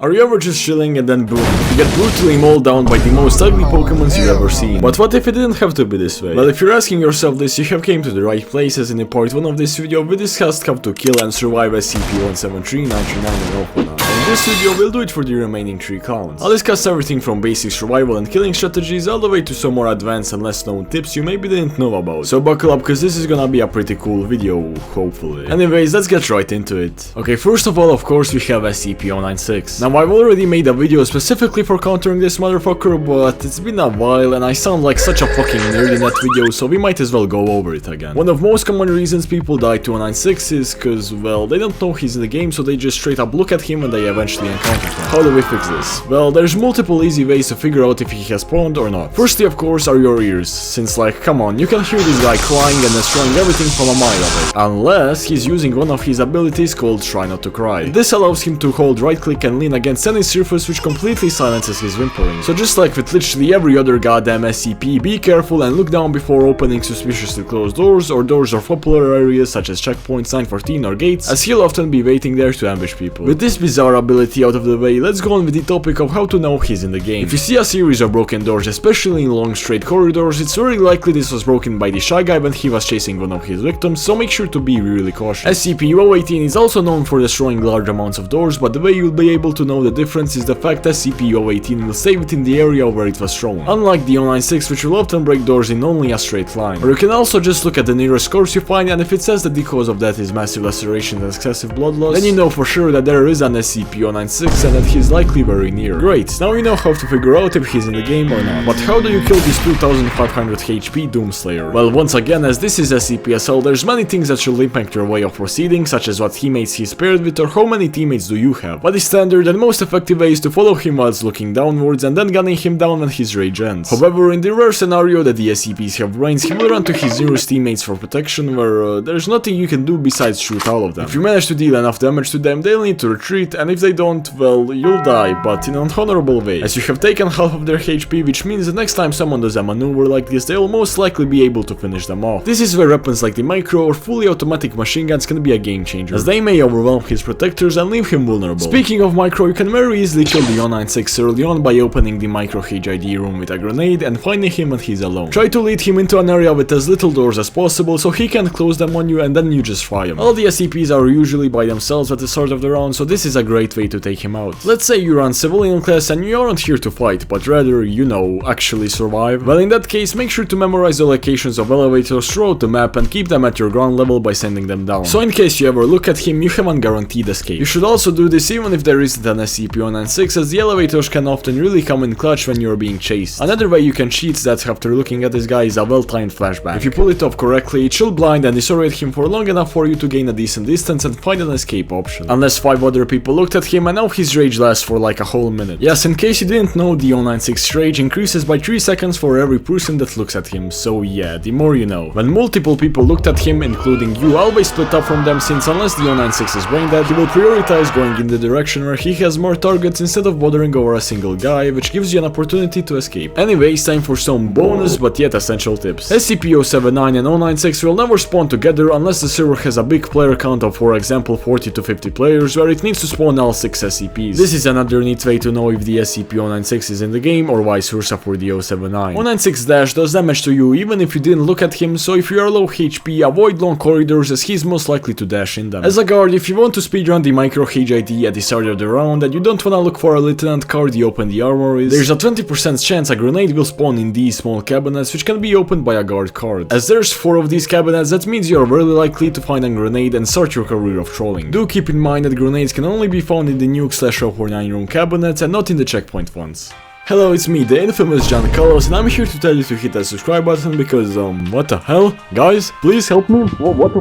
Are you ever just chilling and then boom, you get brutally mauled down by the most ugly Pokemons you've ever seen? But what if it didn't have to be this way? Well, if you're asking yourself this, you have came to the right place, as in the part 1 of this video we discussed how to kill and survive SCP-173, 939 and 049. In this video we'll do it for the remaining 3 clowns. I'll discuss everything from basic survival and killing strategies all the way to some more advanced and less known tips you maybe didn't know about. So buckle up, cause this is gonna be a pretty cool video, hopefully. Anyways, let's get right into it. Okay, first of all, of course, we have SCP-096. Now, I've already made a video specifically for countering this motherfucker, but it's been a while and I sound like such a fucking nerd in that video, so we might as well go over it again. One of most common reasons people die to 096 is cause, well, they don't know he's in the game, so they just straight up look at him and they eventually encounter him. How do we fix this? Well, there's multiple easy ways to figure out if he has spawned or not. Firstly, of course, are your ears, since like, come on, you can hear this guy crying and destroying everything from a mile away. Unless he's using one of his abilities called Try Not to Cry. This allows him to hold right click and lean against any surface, which completely silences his whimpering. So just like with literally every other goddamn SCP, be careful and look down before opening suspiciously closed doors or doors of popular areas such as checkpoints, 914 or gates, as he'll often be waiting there to ambush people. With this bizarre ability out of the way, let's go on with the topic of how to know he's in the game. If you see a series of broken doors, especially in long straight corridors, it's very likely this was broken by the shy guy when he was chasing one of his victims, so make sure to be really cautious. SCP-018 is also known for destroying large amounts of doors, but the way you'll be able to know the difference is the fact that SCP-018 will stay within the area where it was thrown, unlike the 096, which will often break doors in only a straight line. Or you can also just look at the nearest corpse you find, and if it says that the cause of death is massive laceration and excessive blood loss, then you know for sure that there is an SCP-096 and that he's likely very near. Great, now you know how to figure out if he's in the game or not. But how do you kill this 2500 HP Doomslayer? Well, once again, as this is SCP-SL, there's many things that should impact your way of proceeding, such as what teammates he's paired with or how many teammates do you have. But the standard and most effective way is to follow him whilst looking downwards and then gunning him down when his rage ends. However, in the rare scenario that the SCPs have brains, he will run to his nearest teammates for protection, where there's nothing you can do besides shoot all of them. If you manage to deal enough damage to them, they'll need to retreat, and if they don't, well, you'll die, but in an honorable way, as you have taken half of their HP, which means the next time someone does a maneuver like this, they'll most likely be able to finish them off. This is where weapons like the micro or fully automatic machine guns can be a game changer, as they may overwhelm his protectors and leave him vulnerable. Speaking of micro, you can very easily kill the 096 early on by opening the micro HID room with a grenade and finding him when he's alone. Try to lead him into an area with as little doors as possible so he can close them on you, and then you just fry him. All the SCPs are usually by themselves at the start of the round, so this is a great way to take him out. Let's say you're on civilian class and you aren't here to fight, but rather, you know, actually survive. Well, in that case, make sure to memorize the locations of elevators throughout the map and keep them at your ground level by sending them down. So in case you ever look at him, you have a guaranteed escape. You should also do this even if there isn't an SCP-096, as the elevators can often really come in clutch when you're being chased. Another way you can cheat that after looking at this guy is a well-timed flashbang. If you pull it off correctly, it should blind and disorient him for long enough for you to gain a decent distance and find an escape option. Unless 5 other people looked at him, and now his rage lasts for like a whole minute. Yes, in case you didn't know, the 096 rage increases by 3 seconds for every person that looks at him, so yeah, the more you know. When multiple people looked at him, including you, always split up from them, since unless the 096 is brain dead, he will prioritize going in the direction where he has more targets instead of bothering over a single guy, which gives you an opportunity to escape. Anyways, time for some bonus but yet essential tips. SCP-079 and 096 will never spawn together unless the server has a big player count of, for example, 40 to 50 players, where it needs to spawn all 6 SCPs. This is another neat way to know if the SCP-096 is in the game, or vice versa for the 079. 096 dash does damage to you even if you didn't look at him, so if you are low HP, avoid long corridors as he's most likely to dash in them. As a guard, if you want to speedrun the micro HID at the start of the round and you don't wanna look for a lieutenant card you open the armories, there's a 20% chance a grenade will spawn in these small cabinets, which can be opened by a guard card. As there's 4 of these cabinets, that means you're very likely to find a grenade and start your career of trolling. Do keep in mind that grenades can only be found in the nuke/049 room cabinets and not in the checkpoint ones. Hello, it's me, the infamous John Carlos, and I'm here to tell you to hit that subscribe button because, what the hell? Guys, please help me. What?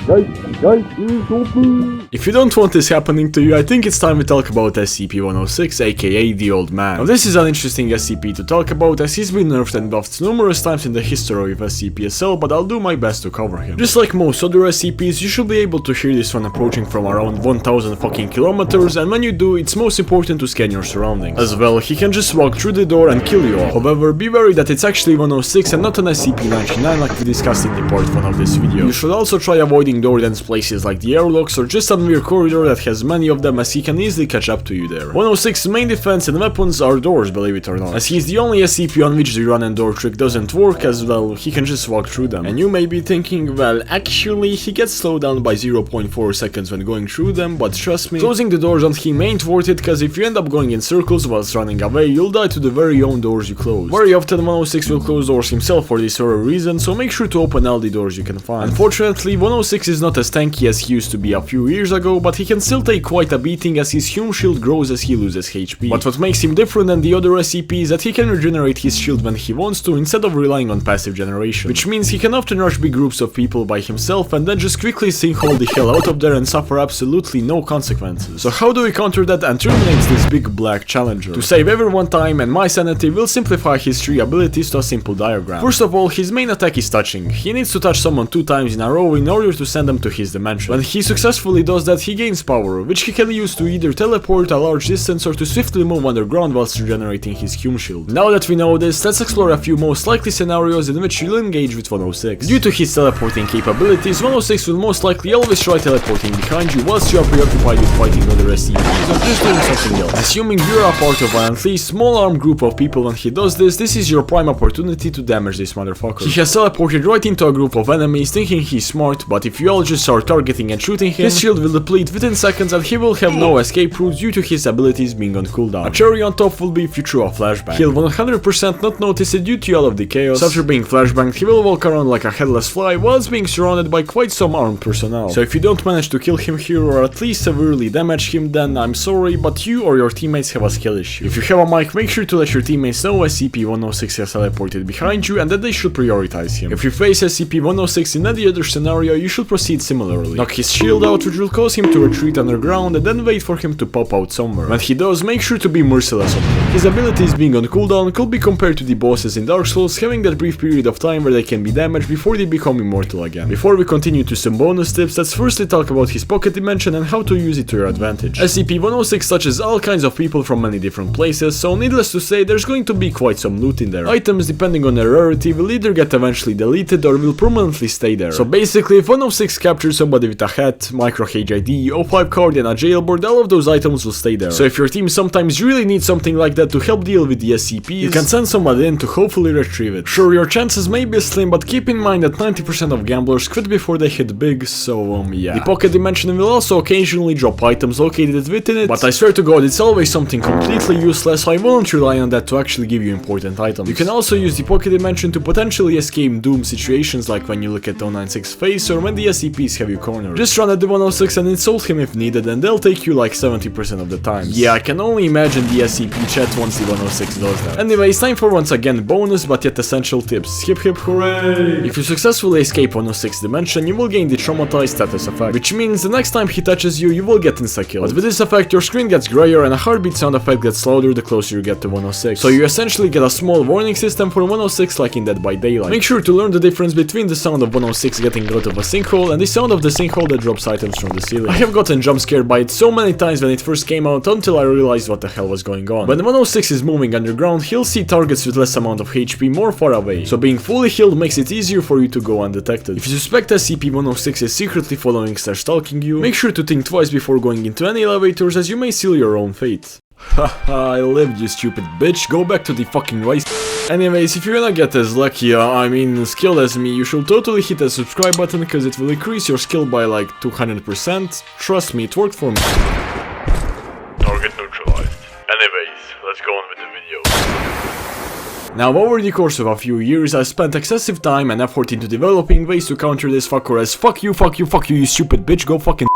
Guys, please help me. If you don't want this happening to you, I think it's time we talk about SCP-106, aka the Old Man. Now, this is an interesting SCP to talk about, as he's been nerfed and buffed numerous times in the history of SCP-SL, but I'll do my best to cover him. Just like most other SCPs, you should be able to hear this one approaching from around 1000 fucking kilometers, and when you do, it's most important to scan your surroundings. As well, he can just walk through the door and kill you all. However, be wary that it's actually 106 and not an SCP-99 like we discussed in the part 1 of this video. You should also try avoiding door-dense places like the airlocks or just some weird corridor that has many of them, as he can easily catch up to you there. 106's main defense and weapons are doors, believe it or not, as he's the only SCP on which the run and door trick doesn't work, as well he can just walk through them. And you may be thinking, well, actually he gets slowed down by 0.4 seconds when going through them, but trust me, closing the doors on him ain't worth it, cause if you end up going in circles whilst running away, you'll die to the very own doors you close. Very often 106 will close doors himself for this very reason, so make sure to open all the doors you can find. Unfortunately, 106 is not as tanky as he used to be a few years ago, but he can still take quite a beating as his human shield grows as he loses HP. But what makes him different than the other SCP is that he can regenerate his shield when he wants to, instead of relying on passive generation, which means he can often rush big groups of people by himself and then just quickly sinkhole the hell out of there and suffer absolutely no consequences. So how do we counter that and terminate this big black challenger? To save everyone time and my sanity, we'll simplify his 3 abilities to a simple diagram. First of all, his main attack is touching. He needs to touch someone 2 times in a row in order to send them to his dimension. When he successfully does that, he gains power, which he can use to either teleport a large distance or to swiftly move underground whilst regenerating his human shield. Now that we know this, let's explore a few most likely scenarios in which you'll engage with 106. Due to his teleporting capabilities, 106 will most likely always try teleporting behind you whilst you are preoccupied with fighting other SCPs or just doing something else. Assuming you are a part of an at least small armed group of people when he does this, this is your prime opportunity to damage this motherfucker. He has teleported right into a group of enemies thinking he's smart, but if you all just start targeting and shooting him, his shield will deplete within seconds and he will have no escape route due to his abilities being on cooldown. A cherry on top will be if you throw a flashbang. He'll 100% not notice it due to all of the chaos. After being flashbanged, he will walk around like a headless fly whilst being surrounded by quite some armed personnel. So if you don't manage to kill him here or at least severely damage him, then I'm sorry, but you or your teammates have a skill issue. If you have a mic, make sure to let your teammates know SCP-106 has teleported behind you and that they should prioritize him. If you face SCP-106 in any other scenario, you should proceed similarly. Knock his shield out, which will cause him to retreat underground, and then wait for him to pop out somewhere. When he does, make sure to be merciless on him. His abilities being on cooldown could be compared to the bosses in Dark Souls having that brief period of time where they can be damaged before they become immortal again. Before we continue to some bonus tips, let's firstly talk about his pocket dimension and how to use it to your advantage. SCP-106 touches all kinds of people from many different places, so needless to say, there's going to be quite some loot in there. Items, depending on their rarity, will either get eventually deleted or will permanently stay there. So basically, if 106 captures somebody with a hat, micro HID, O5 card and a jailboard, all of those items will stay there. So if your team sometimes really needs something like that to help deal with the SCPs, you can send somebody in to hopefully retrieve it. Sure, your chances may be slim, but keep in mind that 90% of gamblers quit before they hit big, so yeah. The pocket dimension will also occasionally drop items located within it, but I swear to god it's always something completely useless, so I won't rely on that to actually give you important items. You can also use the pocket dimension to potentially escape doom situations like when you look at 096's face or when the SCPs have you cornered. Just run at the 106 and insult him if needed and they'll take you like 70% of the time. Yeah, I can only imagine the SCP chat once the 106 does that. Anyways, time for once again bonus but yet essential tips. Hip hip hooray! If you successfully escape 106 dimension, you will gain the traumatized status effect, which means the next time he touches you, you will get insta-kill. But with this effect, your screen gets grayer and a heartbeat sound effect gets louder the closer you get to 106. So you essentially get a small warning system for 106 like in Dead by Daylight. Make sure to learn the difference between the sound of 106 getting out of a sinkhole and the sound of the sinkhole that drops items from the ceiling. I have gotten jump scared by it so many times when it first came out until I realized what the hell was going on. When 106 is moving underground, he'll see targets with less amount of HP more far away, so being fully healed makes it easier for you to go undetected. If you suspect SCP-106 is secretly following / stalking you, make sure to think twice before going into any elevators as you may seal your own fate. Haha, I lived, you stupid bitch, go back to the fucking rice. Anyways, if you're gonna get as lucky, skilled as me, you should totally hit the subscribe button because it will increase your skill by like 200%. Trust me, it worked for me. Target neutralized. Anyways, let's go on with the video. Now, over the course of a few years, I spent excessive time and effort into developing ways to counter this fucker as fuck you, you stupid bitch, go fucking.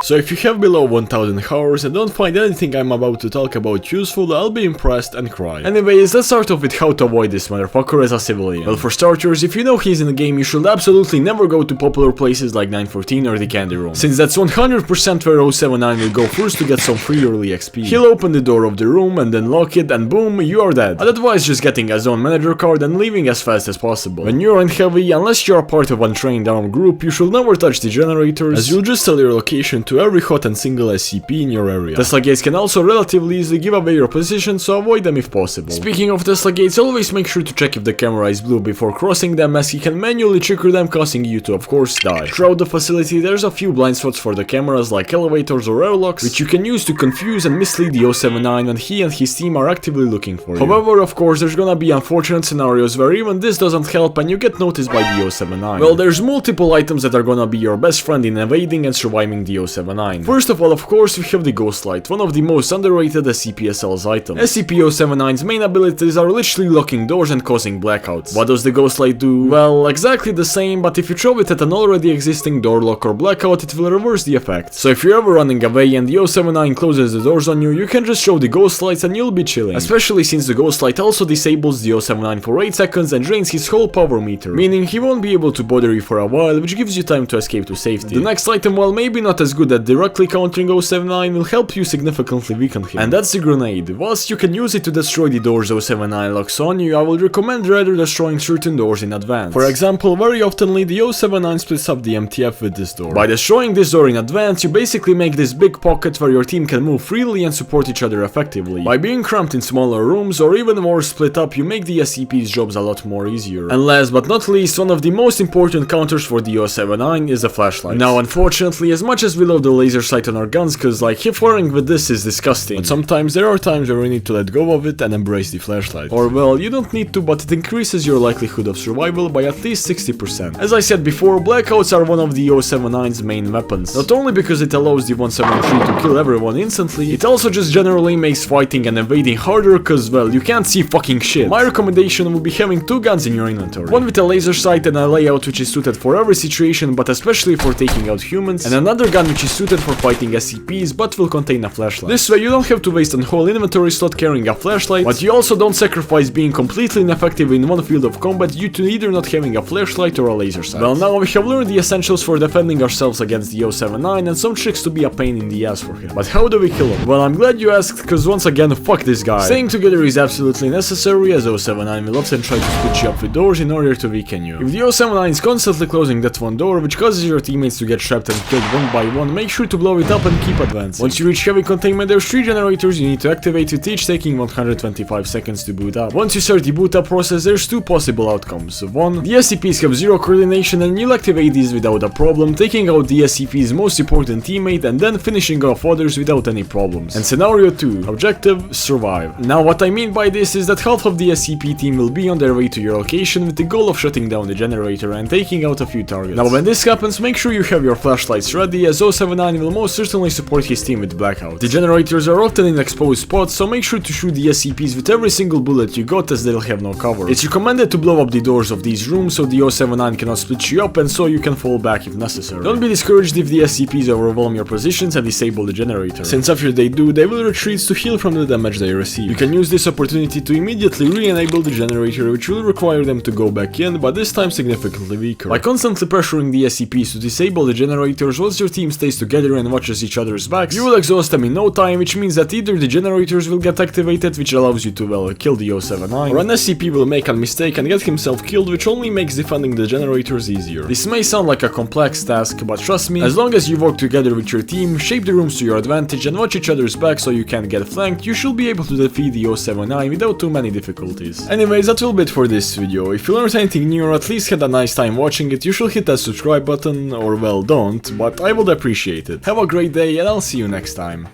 So if you have below 1000 hours and don't find anything I'm about to talk about useful, I'll be impressed and cry. Anyways, let's start off with how to avoid this motherfucker as a civilian. Well, for starters, if you know he's in the game, you should absolutely never go to popular places like 914 or the Candy Room, since that's 100% where 079 will go first to get some free early XP. He'll open the door of the room and then lock it and boom, you are dead. I'd advise just getting a zone manager card and leaving as fast as possible. When you're in heavy, unless you're part of one trained armed group, you should never touch the generators, as you'll just tell your location to to every hot and single SCP in your area. Tesla gates can also relatively easily give away your position, so avoid them if possible. Speaking of Tesla gates, always make sure to check if the camera is blue before crossing them, as he can manually trigger them, causing you to of course die. Throughout the facility there's a few blind spots for the cameras like elevators or airlocks, which you can use to confuse and mislead the 079 when he and his team are actively looking for you. However, of course, there's gonna be unfortunate scenarios where even this doesn't help and you get noticed by the 079. Well, there's multiple items that are gonna be your best friend in evading and surviving the 079. First of all, of course, we have the Ghost Light, one of the most underrated SCP-SL's items. SCP-079's main abilities are literally locking doors and causing blackouts. What does the Ghost Light do? Well, exactly the same, but if you throw it at an already existing door lock or blackout, it will reverse the effect. So if you're ever running away and the 079 closes the doors on you, you can just show the Ghost Lights and you'll be chilling. Especially since the Ghost Light also disables the 079 for 8 seconds and drains his whole power meter, meaning he won't be able to bother you for a while, which gives you time to escape to safety. The next item, while maybe not as good at directly countering 079, will help you significantly weaken him, and that's the grenade. Whilst you can use it to destroy the doors 079 locks on you, I will recommend rather destroying certain doors in advance. For example, very oftenly the 079 splits up the MTF with this door. By destroying this door in advance, you basically make this big pocket where your team can move freely and support each other effectively. By being cramped in smaller rooms or even more split up, you make the SCP's jobs a lot more easier. And last but not least, one of the most important counters for the 079 is the flashlight. Now unfortunately, as much as we love the laser sight on our guns, cause like hip firing with this is disgusting, but sometimes there are times where we need to let go of it and embrace the flashlight. Or well, you don't need to, but it increases your likelihood of survival by at least 60%. As I said before, blackouts are one of the 079's main weapons. Not only because it allows the 173 to kill everyone instantly, it also just generally makes fighting and evading harder cause well, you can't see fucking shit. My recommendation would be having 2 guns in your inventory. One with a laser sight and a layout which is suited for every situation but especially for taking out humans, and another gun which is suited for fighting SCPs but will contain a flashlight. This way you don't have to waste a whole inventory slot carrying a flashlight, but you also don't sacrifice being completely ineffective in one field of combat due to either not having a flashlight or a laser sight. Well, now we have learned the essentials for defending ourselves against the 079 and some tricks to be a pain in the ass for him. But how do we kill him? Well, I'm glad you asked, cause once again, fuck this guy. Staying together is absolutely necessary, as 079 will often try to split you up with doors in order to weaken you. If the 079 is constantly closing that one door, which causes your teammates to get trapped and killed one by one, make sure to blow it up and keep advancing. Once you reach heavy containment, there's 3 generators you need to activate, with each taking 125 seconds to boot up. Once you start the boot up process, there's 2 possible outcomes. 1. The SCPs have 0 coordination and you'll activate these without a problem, taking out the SCP's most important teammate and then finishing off others without any problems. And scenario 2. Objective: survive. Now what I mean by this is that half of the SCP team will be on their way to your location with the goal of shutting down the generator and taking out a few targets. Now when this happens, make sure you have your flashlights ready, as 079 will most certainly support his team with blackouts. The generators are often in exposed spots, so make sure to shoot the SCPs with every single bullet you got, as they'll have no cover. It's recommended to blow up the doors of these rooms so the 079 cannot split you up and so you can fall back if necessary. Don't be discouraged if the SCPs overwhelm your positions and disable the generator, since after they do, they will retreat to heal from the damage they receive. You can use this opportunity to immediately re-enable the generator, which will require them to go back in, but this time significantly weaker. By constantly pressuring the SCPs to disable the generators once your team stays together and watches each other's backs, you will exhaust them in no time, which means that either the generators will get activated, which allows you to well kill the 079, or an SCP will make a mistake and get himself killed, which only makes defending the generators easier. This may sound like a complex task, but trust me, as long as you work together with your team, shape the rooms to your advantage and watch each other's back so you can't get flanked, you should be able to defeat the 079 without too many difficulties. Anyways, that will be it for this video. If you learned anything new or at least had a nice time watching it, you should hit that subscribe button, or well, don't, but I would appreciate it. Have a great day and I'll see you next time.